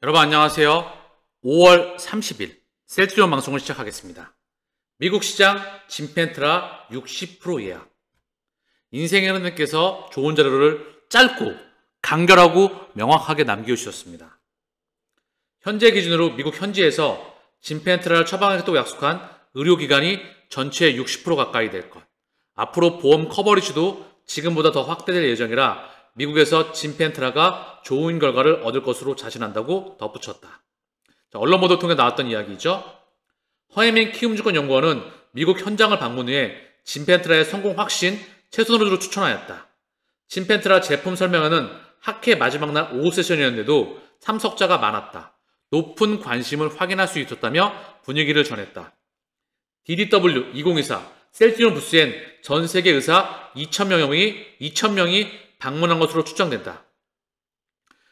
여러분 안녕하세요. 5월 30일 셀트리온 방송을 시작하겠습니다. 미국 시장 진펜트라 60% 예약. 인생의 흐름님께서 좋은 자료를 짧고 간결하고 명확하게 남겨주셨습니다. 현재 기준으로 미국 현지에서 진펜트라를 처방하겠다고 약속한 의료기관이 전체의 60% 가까이 될 것. 앞으로 보험 커버리지도 지금보다 더 확대될 예정이라 미국에서 진펜트라가 좋은 결과를 얻을 것으로 자신한다고 덧붙였다. 언론 보도 통해 나왔던 이야기죠. 허에밍 키움증권연구원은 미국 현장을 방문 후에 진펜트라의 성공 확신 최선으로 추천하였다. 진펜트라 제품 설명회는 학회 마지막 날 오후 세션이었는데도 참석자가 많았다. 높은 관심을 확인할 수 있었다며 분위기를 전했다. DDW 2024 셀트리온 부스엔 전 세계 의사 2,000명이 방문한 것으로 추정된다.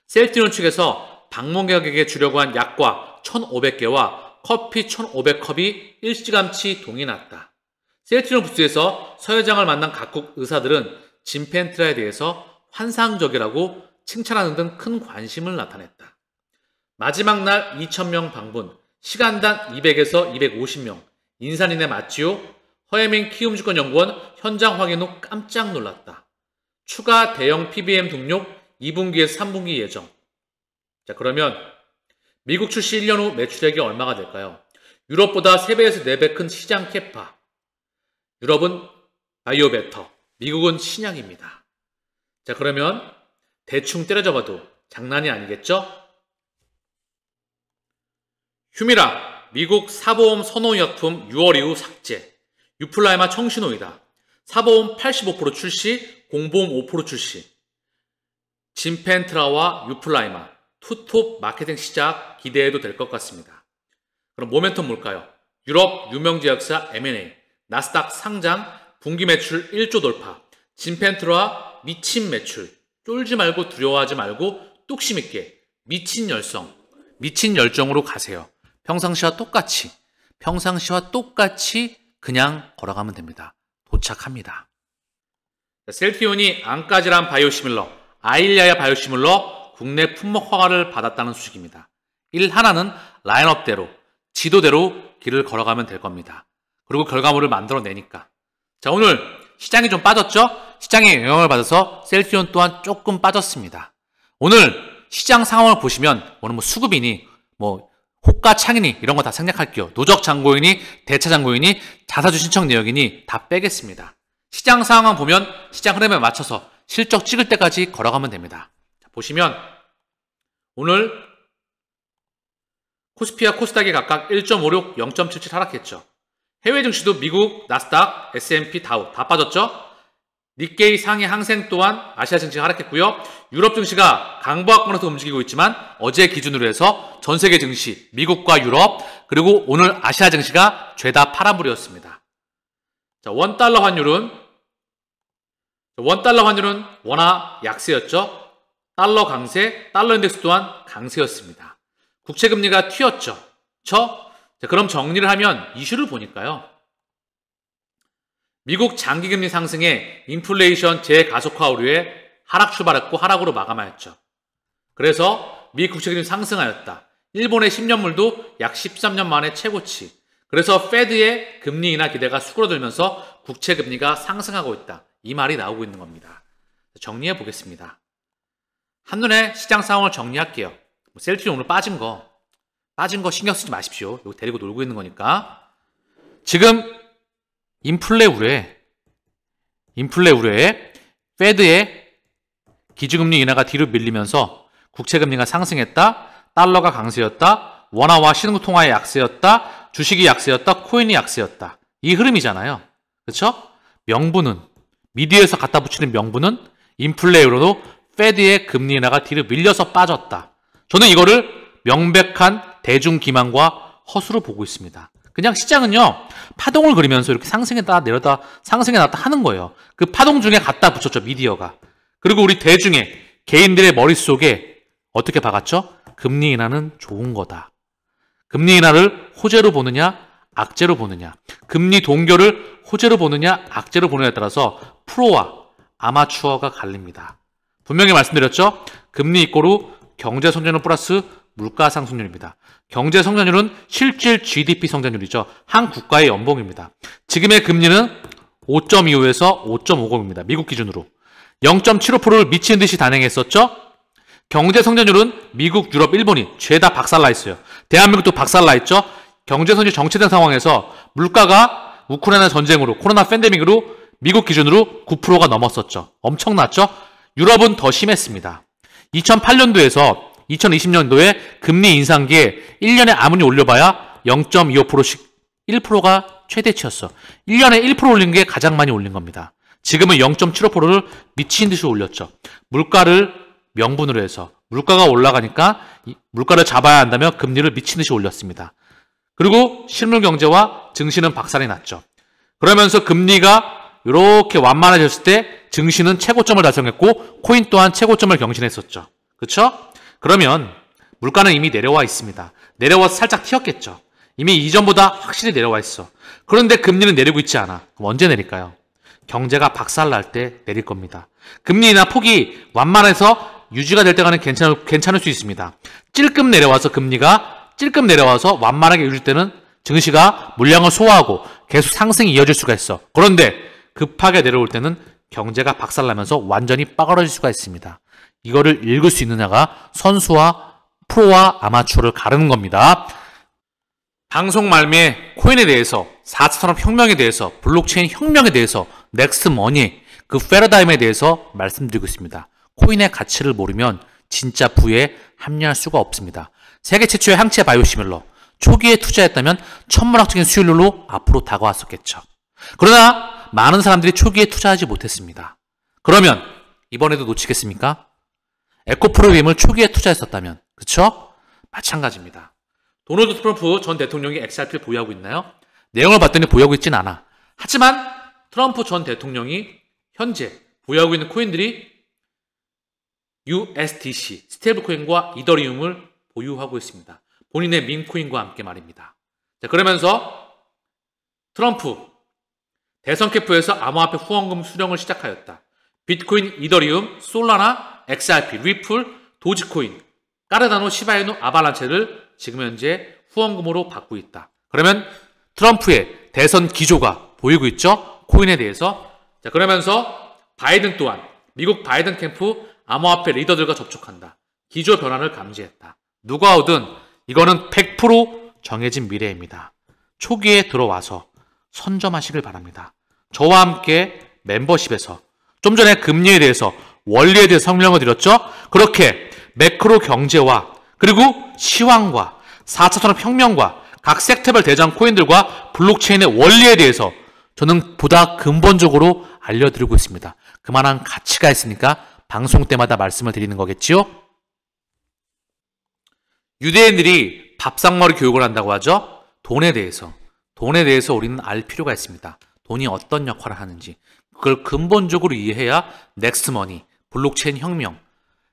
셀트리온 측에서 방문객에게 주려고 한 약과 1,500개와 커피 1,500컵이 일찌감치 동이 났다. 셀트리온 부스에서 서 회장을 만난 각국 의사들은 진펜트라에 대해서 환상적이라고 칭찬하는 등 큰 관심을 나타냈다. 마지막 날 2,000명 방문, 시간당 200에서 250명, 인산인해 맞지요? 허에밍 키움증권연구원 현장 확인 후 깜짝 놀랐다. 추가 대형 PBM 등록 2분기에서 3분기 예정. 자, 그러면 미국 출시 1년 후 매출액이 얼마가 될까요? 유럽보다 3배에서 4배 큰 시장 캐파. 유럽은 바이오베터, 미국은 신약입니다. 자, 그러면 대충 때려잡아도 장난이 아니겠죠? 휴미라, 미국 사보험 선호의약품 6월 이후 삭제. 유플라이마 청신호이다. 사보험 85% 출시, 공보험 5% 출시. 진펜트라와 유플라이마, 투톱 마케팅 시작 기대해도 될 것 같습니다. 그럼 모멘텀 뭘까요? 유럽 유명제약사 M&A, 나스닥 상장, 분기 매출 1조 돌파, 진펜트라 미친 매출, 쫄지 말고 두려워하지 말고 뚝심 있게 미친 열성, 미친 열정으로 가세요. 평상시와 똑같이 그냥 걸어가면 됩니다. 도착합니다. 셀트리온이 안까지란 바이오시밀러, 아일리아야 바이오시밀러 국내 품목 허가를 받았다는 소식입니다. 하나는 라인업대로, 지도대로 길을 걸어가면 될 겁니다. 그리고 결과물을 만들어내니까. 자, 오늘 시장이 좀 빠졌죠? 시장의 영향을 받아서 셀트리온 또한 조금 빠졌습니다. 오늘 시장 상황을 보시면 오늘 수급이니 호가 창이니 이런 거 다 생략할게요. 누적 잔고이니 대차 잔고이니 자사주 신청 내역이니 다 빼겠습니다. 시장 상황 보면 시장 흐름에 맞춰서 실적 찍을 때까지 걸어가면 됩니다. 자, 보시면 오늘 코스피와 코스닥이 각각 1.56, 0.77 하락했죠. 해외 증시도 미국, 나스닥, S&P, 다우 다 빠졌죠. 니케이 상해 항생 또한 아시아 증시가 하락했고요. 유럽 증시가 강보합권에서 움직이고 있지만 어제 기준으로 해서 전 세계 증시, 미국과 유럽, 그리고 오늘 아시아 증시가 죄다 파란불이었습니다. 자, 원달러 환율은 원화 약세였죠. 달러 강세, 달러 인덱스 또한 강세였습니다. 국채금리가 튀었죠. 자, 그럼 정리를 하면 이슈를 보니까요. 미국 장기금리 상승에 인플레이션 재가속화 우려에 하락 출발했고 하락으로 마감하였죠. 그래서 미 국채금리 상승하였다. 일본의 10년물도 약 13년 만에 최고치. 그래서 페드의 금리 인하 기대가 수그러들면서 국채금리가 상승하고 있다. 이 말이 나오고 있는 겁니다. 정리해 보겠습니다. 한눈에 시장 상황을 정리할게요. 셀트리온 오늘 빠진 거 신경 쓰지 마십시오. 이거 데리고 놀고 있는 거니까. 지금 인플레 우려에 페드의 기준금리 인하가 뒤로 밀리면서 국채금리가 상승했다. 달러가 강세였다. 원화와 신흥통화의 약세였다. 주식이 약세였다. 코인이 약세였다. 이 흐름이잖아요. 그렇죠? 명분은 미디어에서 갖다 붙이는 명분은 인플레 우려로 페드의 금리 인하가 뒤로 밀려서 빠졌다. 저는 이거를 명백한 대중기만과 허수로 보고 있습니다. 그냥 시장은요, 파동을 그리면서 이렇게 상승했다 내렸다 상승해 놨다 하는 거예요. 그 파동 중에 갖다 붙였죠, 미디어가. 그리고 우리 대중의 개인들의 머릿속에 어떻게 박았죠? 금리 인하는 좋은 거다. 금리 인하를 호재로 보느냐 악재로 보느냐, 금리 동결을 호재로 보느냐 악재로 보느냐에 따라서 프로와 아마추어가 갈립니다. 분명히 말씀드렸죠? 금리 이꼬르 경제 선진화 플러스 물가 상승률입니다. 경제 성장률은 실질 GDP 성장률이죠. 한 국가의 연봉입니다. 지금의 금리는 5.25에서 5.50입니다. 미국 기준으로. 0.75%를 미친 듯이 단행했었죠. 경제 성장률은 미국, 유럽, 일본이 죄다 박살나 있어요. 대한민국도 박살나 있죠. 경제 성장이 정체된 상황에서 물가가 우크라이나 전쟁으로, 코로나 팬데믹으로 미국 기준으로 9%가 넘었었죠. 엄청났죠. 유럽은 더 심했습니다. 2008년도에서 2020년도에 금리 인상기에 1년에 아무리 올려봐야 0.25%씩 1%가 최대치였어. 1년에 1% 올린 게 가장 많이 올린 겁니다. 지금은 0.75%를 미친 듯이 올렸죠. 물가를 명분으로 해서 물가가 올라가니까 물가를 잡아야 한다며 금리를 미친 듯이 올렸습니다. 그리고 실물 경제와 증시는 박살이 났죠. 그러면서 금리가 이렇게 완만해졌을 때 증시는 최고점을 달성했고 코인 또한 최고점을 경신했었죠. 그렇죠? 그러면 물가는 이미 내려와 있습니다. 내려와서 살짝 튀었겠죠. 이미 이전보다 확실히 내려와 있어. 그런데 금리는 내리고 있지 않아. 그럼 언제 내릴까요? 경제가 박살날 때 내릴 겁니다. 금리 인하 폭이 완만해서 유지가 될 때가는 괜찮을 수 있습니다. 찔끔 내려와서 완만하게 유지될 때는 증시가 물량을 소화하고 계속 상승이 이어질 수가 있어. 그런데 급하게 내려올 때는 경제가 박살나면서 완전히 빠그러질 수가 있습니다. 이거를 읽을 수 있느냐가 선수와 프로와 아마추어를 가르는 겁니다. 방송 말미에 코인에 대해서, 4차 산업혁명에 대해서, 블록체인 혁명에 대해서, 넥스트머니, 그 패러다임에 대해서 말씀드리고 있습니다. 코인의 가치를 모르면 진짜 부에 합류할 수가 없습니다. 세계 최초의 항체 바이오시밀러, 초기에 투자했다면 천문학적인 수익률로 앞으로 다가왔었겠죠. 그러나 많은 사람들이 초기에 투자하지 못했습니다. 그러면 이번에도 놓치겠습니까? 에코프로비엠을 초기에 투자했었다면, 그쵸? 마찬가지입니다. 도널드 트럼프 전 대통령이 XRP를 보유하고 있나요? 내용을 봤더니 보유하고 있진 않아. 하지만 트럼프 전 대통령이 현재 보유하고 있는 코인들이 USDC, 스테이블코인과 이더리움을 보유하고 있습니다. 본인의 민코인과 함께 말입니다. 자, 그러면서 트럼프 대선 캠프에서 암호화폐 후원금 수령을 시작하였다. 비트코인, 이더리움, 솔라나, XRP, 리플, 도지코인, 까르다노, 시바이누, 아발란체를 지금 현재 후원금으로 받고 있다. 그러면 트럼프의 대선 기조가 보이고 있죠? 코인에 대해서. 자, 그러면서 바이든 또한 미국 바이든 캠프 암호화폐 리더들과 접촉한다. 기조 변화를 감지했다. 누가 오든 이거는 100% 정해진 미래입니다. 초기에 들어와서 선점하시길 바랍니다. 저와 함께 멤버십에서 좀 전에 금리에 대해서, 원리에 대해서 설명을 드렸죠? 그렇게 매크로 경제와 그리고 시황과 4차 산업혁명과 각 섹터별 대장 코인들과 블록체인의 원리에 대해서 저는 보다 근본적으로 알려드리고 있습니다. 그만한 가치가 있으니까 방송 때마다 말씀을 드리는 거겠지요? 유대인들이 밥상머리 교육을 한다고 하죠? 돈에 대해서 우리는 알 필요가 있습니다. 돈이 어떤 역할을 하는지 그걸 근본적으로 이해해야 넥스트머니, 블록체인 혁명,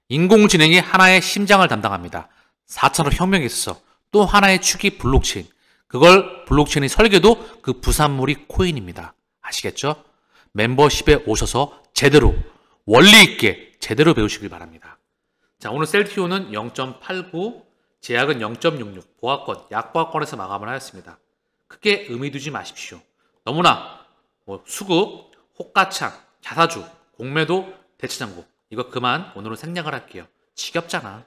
인공지능이 하나의 심장을 담당합니다. 4차 혁명에 있어서 또 하나의 축이 블록체인, 그걸 블록체인이 설계도 그 부산물이 코인입니다. 아시겠죠? 멤버십에 오셔서 제대로 원리 있게 제대로 배우시길 바랍니다. 자, 오늘 셀티오는 0.89, 제약은 0.66, 보합권, 약보합권에서 마감을 하였습니다. 크게 의미 두지 마십시오. 너무나 수급, 호가창, 자사주, 공매도, 대체장고 이거 그만 오늘은 생략을 할게요. 지겹잖아.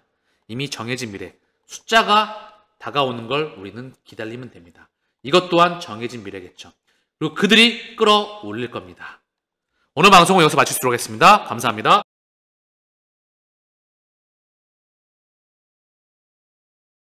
이미 정해진 미래, 숫자가 다가오는 걸 우리는 기다리면 됩니다. 이것 또한 정해진 미래겠죠. 그리고 그들이 끌어올릴 겁니다. 오늘 방송은 여기서 마치도록 하겠습니다. 감사합니다.